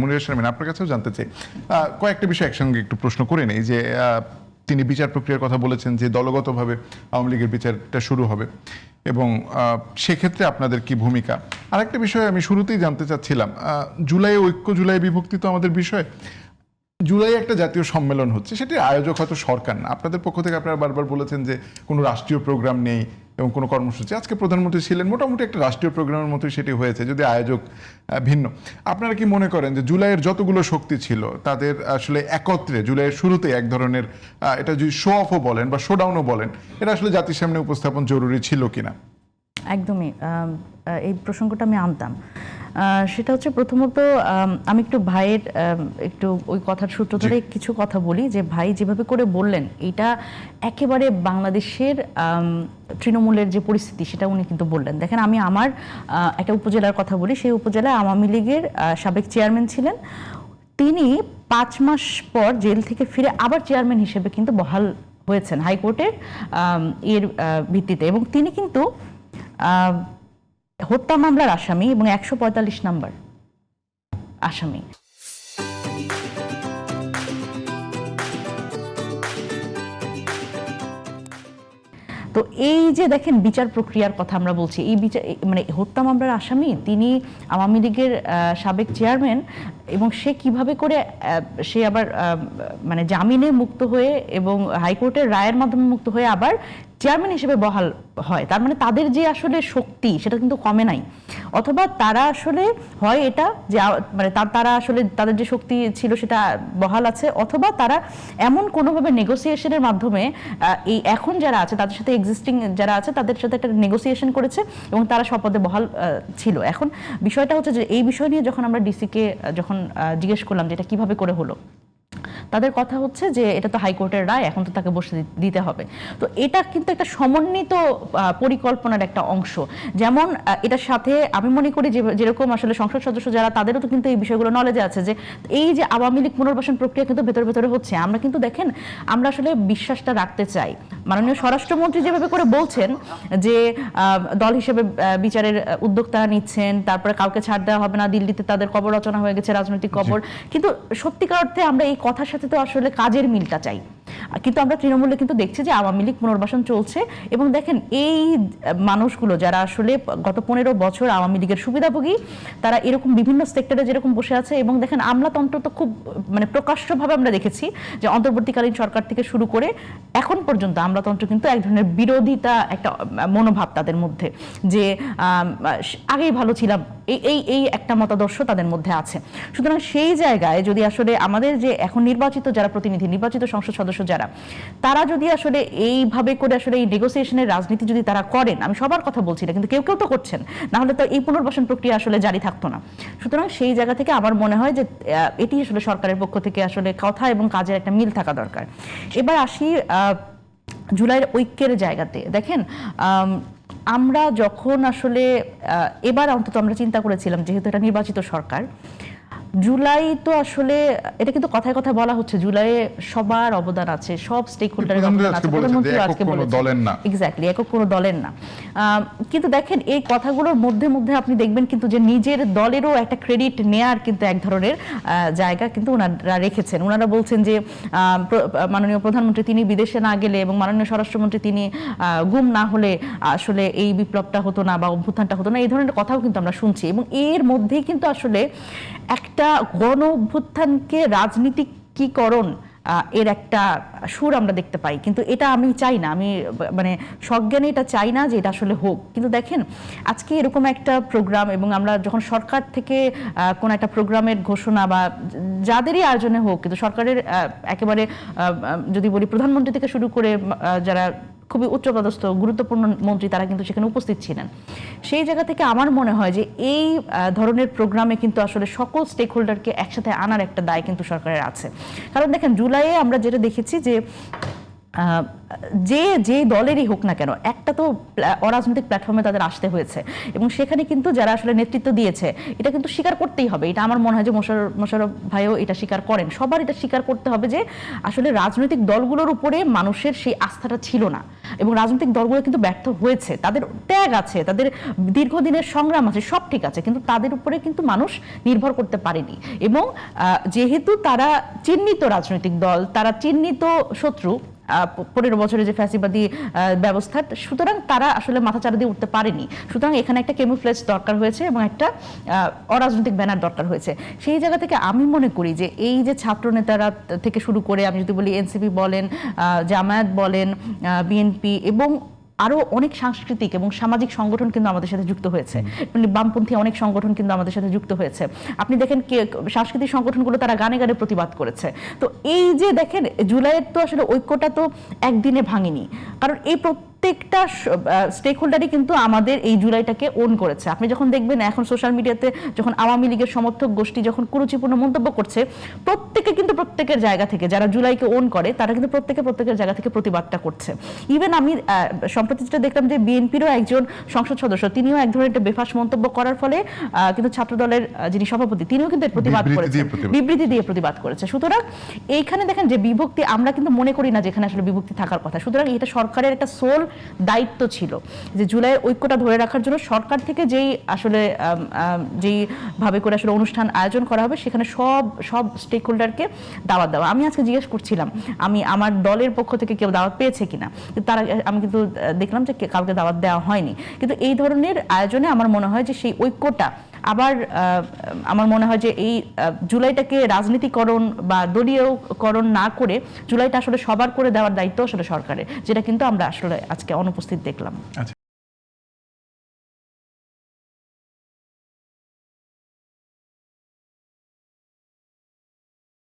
মনির শারমিন, আপনার কাছেও জানতে চাই কয়েকটা বিষয় একসঙ্গে একটু প্রশ্ন করে নেই। যে তিনি বিচার প্রক্রিয়ার কথা বলেছেন যে দলগতভাবে আওয়ামী লীগের বিচারটা শুরু হবে, এবং সেক্ষেত্রে আপনাদের কি ভূমিকা। আরেকটা বিষয় আমি শুরুতেই জানতে চাচ্ছিলাম, জুলাই ঐক্য জুলাই বিভক্তি তো আমাদের বিষয়। জুলাই একটা জাতীয় সম্মেলন হচ্ছে, সেটির আয়োজক হয়তো সরকার না। আপনাদের পক্ষ থেকে আপনারা বারবার বলেছেন যে কোনো রাষ্ট্রীয় প্রোগ্রাম নেই এবং কোনো কর্মসূচি। আজকে প্রধানমন্ত্রী ছিলেন, মোটামুটি একটা রাষ্ট্রীয় প্রোগ্রামের মতোই সেটি হয়েছে, যদি আয়োজক ভিন্ন। আপনারা কি মনে করেন যে জুলাইয়ের যতগুলো শক্তি ছিল তাদের আসলে একত্রে জুলাইয়ের শুরুতে এক ধরনের এটা যদি শো অফও বলেন বা শোডাউনও বলেন, এটা আসলে জাতির সামনে উপস্থাপন জরুরি ছিল কিনা? একদমই এই প্রসঙ্গটা আমি আনতাম। সেটা হচ্ছে প্রথমত আমি একটু ভাইয়ের একটু ওই কথার সূত্র ধরে কিছু কথা বলি। যে ভাই যেভাবে করে বললেন, এটা একেবারে বাংলাদেশের তৃণমূলের যে পরিস্থিতি সেটা উনি কিন্তু বললেন। দেখেন, আমি আমার একটা উপজেলার কথা বলি। সেই উপজেলায় আওয়ামী লীগের সাবেক চেয়ারম্যান ছিলেন। তিনি 5 মাস পর জেল থেকে ফিরে আবার চেয়ারম্যান হিসেবে কিন্তু বহাল হয়েছেন হাইকোর্টের এর ভিত্তিতে, এবং তিনি কিন্তু হত্যা মামলার আসামি এবং 145 নম্বর আসামি। তো এই যে দেখেন বিচার প্রক্রিয়ার কথা আমরা বলছি, এই বিচার মানে হত্যা মামলার আসামি তিনি আওয়ামী লীগের সাবেক চেয়ারম্যান, এবং সে কিভাবে করে সে আবার মানে জামিনে মুক্ত হয়ে এবং হাইকোর্টের রায়ের মাধ্যমে মুক্ত হয়ে আবার চেয়ারম্যান হিসেবে বহাল হয়। তার মানে তাদের যে আসলে শক্তি সেটা কিন্তু কমে নাই। অথবা তারা আসলে হয় এটা যে মানে তারা আসলে তাদের যে শক্তি ছিল সেটা বহাল আছে, অথবা তারা এমন কোনোভাবে নেগোসিয়েশনের মাধ্যমে এই এখন যারা আছে তাদের সাথে এক্সিস্টিং যারা আছে তাদের সাথে একটা নেগোসিয়েশন করেছে এবং তারা শপথে বহাল ছিল। এখন বিষয়টা হচ্ছে যে এই বিষয় নিয়ে যখন আমরা ডিসিকে যখন জিজ্ঞেস করলাম যে এটা কিভাবে করে হলো, তাদের কথা হচ্ছে যে এটা তো হাইকোর্টের রায়, এখন তো তাকে বসে দিতে হবে। তো এটা কিন্তু একটা সমন্বিত পরিকল্পনার একটা অংশ। যেমন এটার সাথে আমি মনে করি যে যেরকম আসলে সংসদ সদস্য যারা, তাদেরও তো কিন্তু এই বিষয়গুলো নলেজে আছে যে এই যে আওয়ামী লীগ পুনর্বাসন প্রক্রিয়া কিন্তু ভেতরে ভেতরে হচ্ছে। আমরা কিন্তু দেখেন, আমরা আসলে বিশ্বাসটা রাখতে চাই। মাননীয় স্বরাষ্ট্রমন্ত্রী যেভাবে করে বলছেন যে দল হিসেবে বিচারের উদ্যোগ তারা নিচ্ছেন, তারপরে কাউকে ছাড় দেওয়া হবে না, দিল্লিতে তাদের কবর রচনা হয়ে গেছে, রাজনৈতিক কবর। কিন্তু সত্যিকার অর্থে আমরা এই কথার সাথে তো আসলে কাজের মিলটা চাই। কিন্তু আমরা তৃণমূলে কিন্তু দেখছি যে আওয়ামী লীগ পুনর্বাসন চলছে, এবং দেখেন এই মানুষগুলো যারা আসলে গত 15 বছর আওয়ামী লীগের সুবিধাভোগী, তারা এরকম বিভিন্ন সেক্টরে যেরকম বসে আছে, এবং দেখেন আমলাতন্ত্র তো খুব মানে প্রকাশ্যভাবে আমরা দেখেছি যে অন্তর্বর্তীকালীন সরকার থেকে শুরু করে এখন পর্যন্ত আমলাতন্ত্র কিন্তু এক ধরনের বিরোধিতা, একটা মনোভাব তাদের মধ্যে যে আগেই ভালো ছিলাম, এই একটা মতাদর্শ তাদের মধ্যে আছে। সুতরাং সেই জায়গায় যদি আসলে আমাদের যে এখন নির্বাচিত যারা প্রতিনিধি, নির্বাচিত সংসদ সদস্য যারা, তারা যদি আসলে এইভাবে করে আসলে এই নেগোসিয়েশনের রাজনীতি যদি তারা করেন, আমি সবার কথা বলছি না, কিন্তু কেউ কেউ তো করছেন, না হলে তো এই পুনর্বাসন প্রক্রিয়া আসলে জারি থাকতো না। সুতরাং সেই জায়গা থেকে আমার মনে হয় যে এটি আসলে সরকারের পক্ষ থেকে আসলে কথা এবং কাজের একটা মিল থাকা দরকার। এবার আসি জুলাইয়ের ঐক্যের জায়গাতে। দেখেন, আমরা যখন আসলে এবার অন্তত আমরা চিন্তা করেছিলাম, যেহেতু এটা নির্বাচিত সরকার, জুলাই তো আসলে এটা কিন্তু কথায় কথা বলা হচ্ছে জুলাইয়ে সবার অবদান আছে, সব স্টেক হোল্ডারের অবদান আছে। প্রধানমন্ত্রী আজকে বলেছেন এক্স্যাক্টলি একক কোনো দলের না। কিন্তু দেখেন, এই কথাগুলোর মধ্যে মধ্যে আপনি দেখবেন কিন্তু যে নিজের দলেরও একটা ক্রেডিট নেয়ার কিন্তু এক ধরনের জায়গা কিন্তু ওনারা রেখেছেন। ওনারা বলছেন যে মাননীয় প্রধানমন্ত্রী তিনি বিদেশে না গেলে এবং মাননীয় স্বরাষ্ট্রমন্ত্রী তিনি গুম না হলে আসলে এই বিপ্লবটা হতো না বা অভ্যুত্থানটা হতো না, এই ধরনের কথাও কিন্তু আমরা শুনছি। এবং এর মধ্যেই কিন্তু আসলে একটা গণ অভ্যুত্থানকে রাজনীতিকীকরণ এর একটা সুর আমরা দেখতে পাই। কিন্তু এটা আমি চাই না, আমি মানে সজ্ঞানে এটা চাই না যে এটা আসলে হোক। কিন্তু দেখেন, আজকে এরকম একটা প্রোগ্রাম, এবং আমরা যখন সরকার থেকে কোন একটা প্রোগ্রামের ঘোষণা বা যাদেরই আয়োজনে হোক, কিন্তু সরকারের একেবারে যদি বলি প্রধানমন্ত্রী থেকে শুরু করে যারা খুবই উচ্চপদস্থ গুরুত্বপূর্ণ মন্ত্রী, তারা কিন্তু সেখানে উপস্থিত ছিলেন। সেই জায়গা থেকে আমার মনে হয় যে এই ধরনের প্রোগ্রামে কিন্তু আসলে সকল স্টেক হোল্ডারকে একসাথে আনার একটা দায় কিন্তু সরকারের আছে। কারণ দেখেন, জুলাইয়ে আমরা যেটা দেখেছি যে যে যে দলেরই হোক না কেন, একটা তো অরাজনৈতিক প্ল্যাটফর্মে তাদের আসতে হয়েছে, এবং সেখানে কিন্তু যারা আসলে নেতৃত্ব দিয়েছে এটা কিন্তু স্বীকার করতেই হবে। এটা আমার মনে হয় যে মোশাররফ ভাইও এটা স্বীকার করেন, সবার এটা স্বীকার করতে হবে যে আসলে রাজনৈতিক দলগুলোর উপরে মানুষের সেই আস্থাটা ছিল না, এবং রাজনৈতিক দলগুলো কিন্তু ব্যর্থ হয়েছে। তাদের ত্যাগ আছে, তাদের দীর্ঘদিনের সংগ্রাম আছে, সব ঠিক আছে, কিন্তু তাদের উপরে কিন্তু মানুষ নির্ভর করতে পারেনি। এবং যেহেতু তারা চিহ্নিত রাজনৈতিক দল, তারা চিহ্নিত শত্রু 15 বছরে যে ফ্যাসিবাদী ব্যবস্থা, সুতরাং তারা আসলে মাথাচাড়া দিয়ে উঠতে পারেনি। সুতরাং এখানে একটা ক্যামুফলেজ দরকার হয়েছে এবং একটা অরাজনৈতিক ব্যানার দরকার হয়েছে। সেই জায়গা থেকে আমি মনে করি যে এই যে ছাত্র নেতারা থেকে শুরু করে, আমি যদি বলি এনসিপি বলেন, জামায়াত বলেন, বিএনপি এবং আরো অনেক সাংস্কৃতিক এবং সামাজিক সংগঠন কিন্তু আমাদের সাথে যুক্ত হয়েছে, মানে বামপন্থী অনেক সংগঠন কিন্তু আমাদের সাথে যুক্ত হয়েছে। আপনি দেখেন সাংস্কৃতিক সংগঠনগুলো তারা গানে গানে প্রতিবাদ করেছে। তো এই যে দেখেন জুলাইয়ের তো আসলে ঐক্যটা তো একদিনে ভাঙেনি, কারণ এই প্রত্যেকটা স্টেক হোল্ডারই কিন্তু আমাদের এই জুলাইটাকে ওন করেছে। আপনি যখন দেখবেন এখন সোশ্যাল মিডিয়াতে যখন আওয়ামী লীগের সমর্থক গোষ্ঠী যখন কুরুচিপূর্ণ মন্তব্য করছে, প্রত্যেকে কিন্তু প্রত্যেকের জায়গা থেকে, যারা জুলাইকে ওন করে তারা কিন্তু প্রত্যেকের জায়গা থেকে প্রতিবাদটা করছে। ইভেন আমি সম্প্রতি যেটা দেখলাম যে বিএনপিরও একজন সংসদ সদস্য, তিনিও এক ধরনের একটা বেফাস মন্তব্য করার ফলে কিন্তু ছাত্রদলের যিনি সভাপতি তিনিও কিন্তু প্রতিবাদ করেছেন, বিবৃতি দিয়ে প্রতিবাদ করেছে। সুতরাং এইখানে দেখেন যে বিভক্তি, আমরা কিন্তু মনে করি না যেখানে আসলে বিভক্তি থাকার কথা। সুতরাং এটা সরকারের একটা সোল দায়িত্ব ছিল যে জুলাইয়ের ঐক্যটা ধরে রাখার জন্য সরকার থেকে যেই আসলে যেই ভাবে করে আসলে অনুষ্ঠান আয়োজন করা হবে সেখানে সব স্টেক হোল্ডারকে দাওয়াত দেওয়া। আমি আজকে জিজ্ঞেস করছিলাম আমি আমার দলের পক্ষ থেকে কেউ দাওয়াত পেয়েছে কিনা, তারা আমি কিন্তু দেখলাম যে কাউকে দাওয়াত দেওয়া হয়নি। কিন্তু এই ধরনের আয়োজনে আমার মনে হয় যে সেই ঐক্যটা আবার আমার মনে হয় যে এই জুলাইটাকে রাজনীতিকরণ বা দলীয়করণ না করে জুলাইটা আসলে সবার করে দেওয়ার দায়িত্ব আসলে সরকারের, যেটা কিন্তু আমরা আসলে আজকে অনুপস্থিত দেখলাম। আচ্ছা।